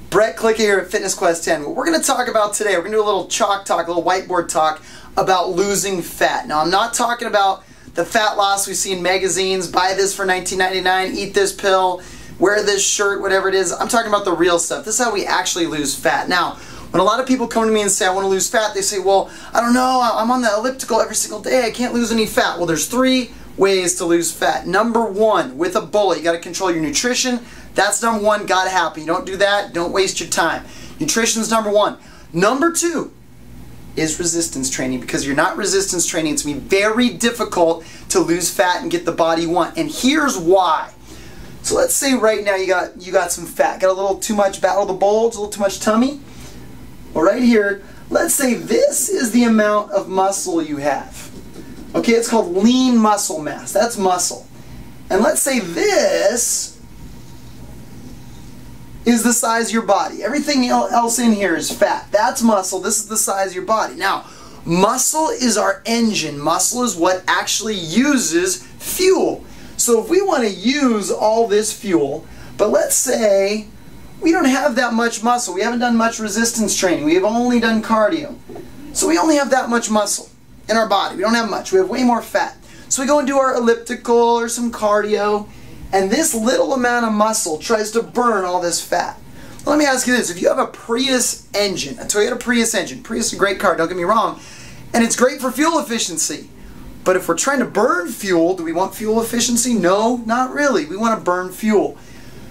Brett Klika here at Fitness Quest 10. What we're going to talk about today, we're going to do a little chalk talk, a little whiteboard talk about losing fat. Now, I'm not talking about the fat loss we see in magazines, buy this for $19.99, eat this pill, wear this shirt, whatever it is. I'm talking about the real stuff. This is how we actually lose fat. Now, when a lot of people come to me and say, I want to lose fat, they say, well, I don't know, I'm on the elliptical every single day, I can't lose any fat. Well, there's 3 ways to lose fat. Number 1, with a bullet, you got to control your nutrition. That's number 1, gotta happen. You don't do that, don't waste your time. Nutrition's number 1. Number 2 is resistance training, because you're not resistance training, it's going to be very difficult to lose fat and get the body you want. And here's why. So let's say right now you got some fat, got a little too much battle of the bulge, a little too much tummy. Well, right here, let's say this is the amount of muscle you have. Okay, it's called lean muscle mass. That's muscle. And let's say this is the size of your body. Everything else in here is fat. That's muscle. This is the size of your body. Now, muscle is our engine. Muscle is what actually uses fuel. So if we want to use all this fuel, but let's say we don't have that much muscle. We haven't done much resistance training. We have only done cardio. So we only have that much muscle in our body. We don't have much. We have way more fat. So we go and do our elliptical or some cardio, and this little amount of muscle tries to burn all this fat. Well, let me ask you this. If you have a Prius engine, a Toyota Prius engine, Prius is a great car, don't get me wrong, and it's great for fuel efficiency. But if we're trying to burn fuel, do we want fuel efficiency? No, not really. We want to burn fuel.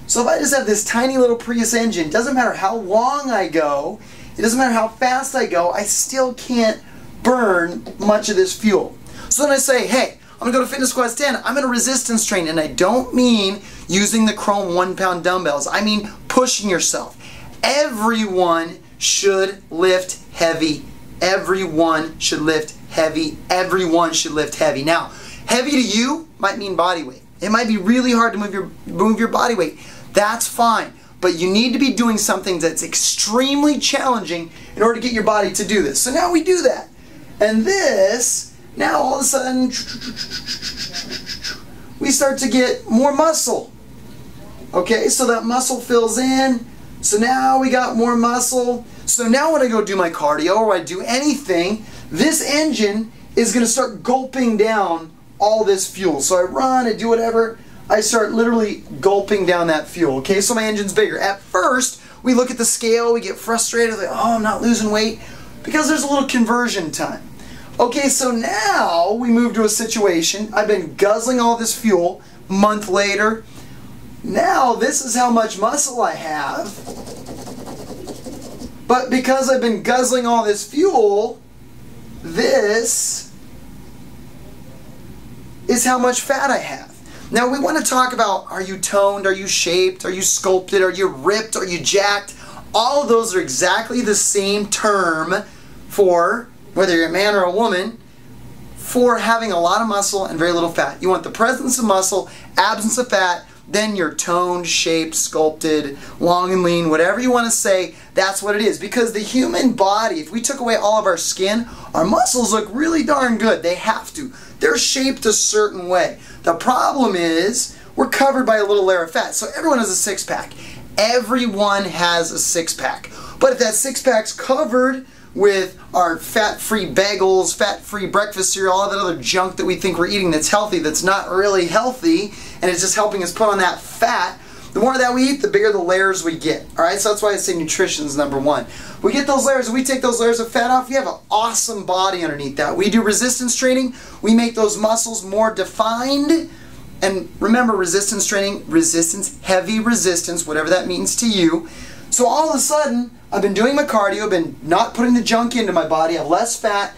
So if I just have this tiny little Prius engine, it doesn't matter how long I go, it doesn't matter how fast I go, I still can't burn much of this fuel. So then I say, hey, I'm going to go to Fitness Quest 10, I'm going to resistance train, and I don't mean using the chrome 1-pound dumbbells, I mean pushing yourself. Everyone should lift heavy. Everyone should lift heavy. Everyone should lift heavy. Now, heavy to you might mean body weight. It might be really hard to move your body weight. That's fine. But you need to be doing something that's extremely challenging in order to get your body to do this. So now we do that. And this, now all of a sudden, we start to get more muscle. Okay, so that muscle fills in. So now we got more muscle. So now when I go do my cardio or I do anything, this engine is going to start gulping down all this fuel. So I run, I do whatever, I start literally gulping down that fuel. Okay, so my engine's bigger. At first, we look at the scale, we get frustrated, like, oh, I'm not losing weight, because there's a little conversion time. Okay, so now we move to a situation, I've been guzzling all this fuel, a month later, now this is how much muscle I have, but because I've been guzzling all this fuel, this is how much fat I have. Now we want to talk about, are you toned, are you shaped, are you sculpted, are you ripped, are you jacked? All of those are exactly the same term for, whether you're a man or a woman, for having a lot of muscle and very little fat. You want the presence of muscle, absence of fat, then you're toned, shaped, sculpted, long and lean, whatever you want to say, that's what it is. Because the human body, if we took away all of our skin, our muscles look really darn good. They have to. They're shaped a certain way. The problem is, we're covered by a little layer of fat. So everyone has a six-pack. Everyone has a six-pack. But if that six-pack's covered with our fat-free bagels, fat-free breakfast cereal, all that other junk that we think we're eating that's healthy, that's not really healthy, and it's just helping us put on that fat, the more that we eat, the bigger the layers we get. Alright, so that's why I say nutrition is number 1. We get those layers, we take those layers of fat off, we have an awesome body underneath that. We do resistance training, we make those muscles more defined, and remember resistance training, resistance, heavy resistance, whatever that means to you. So all of a sudden, I've been doing my cardio, I've been not putting the junk into my body, I have less fat,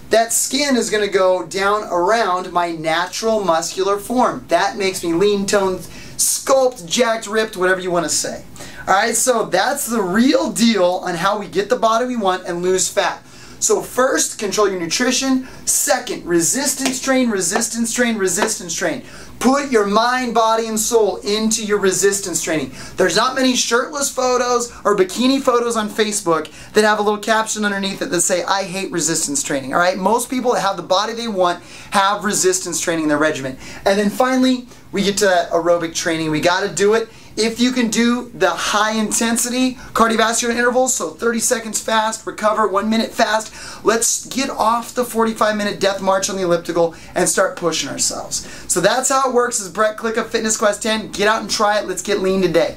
that skin is going to go down around my natural muscular form. That makes me lean, toned, sculpt, jacked, ripped, whatever you want to say. Alright, so that's the real deal on how we get the body we want and lose fat. So first, control your nutrition. Second, resistance train, resistance train, resistance train. Put your mind, body, and soul into your resistance training. There's not many shirtless photos or bikini photos on Facebook that have a little caption underneath it that say, I hate resistance training. Alright, most people that have the body they want have resistance training in their regimen. And then finally, we get to that aerobic training. We got to do it If you can do the high intensity cardiovascular intervals, so 30 seconds fast, recover, 1 minute fast, let's get off the 45-minute death march on the elliptical and start pushing ourselves. So that's how it works as Brett Klika Fitness Quest 10. Get out and try it. Let's get lean today.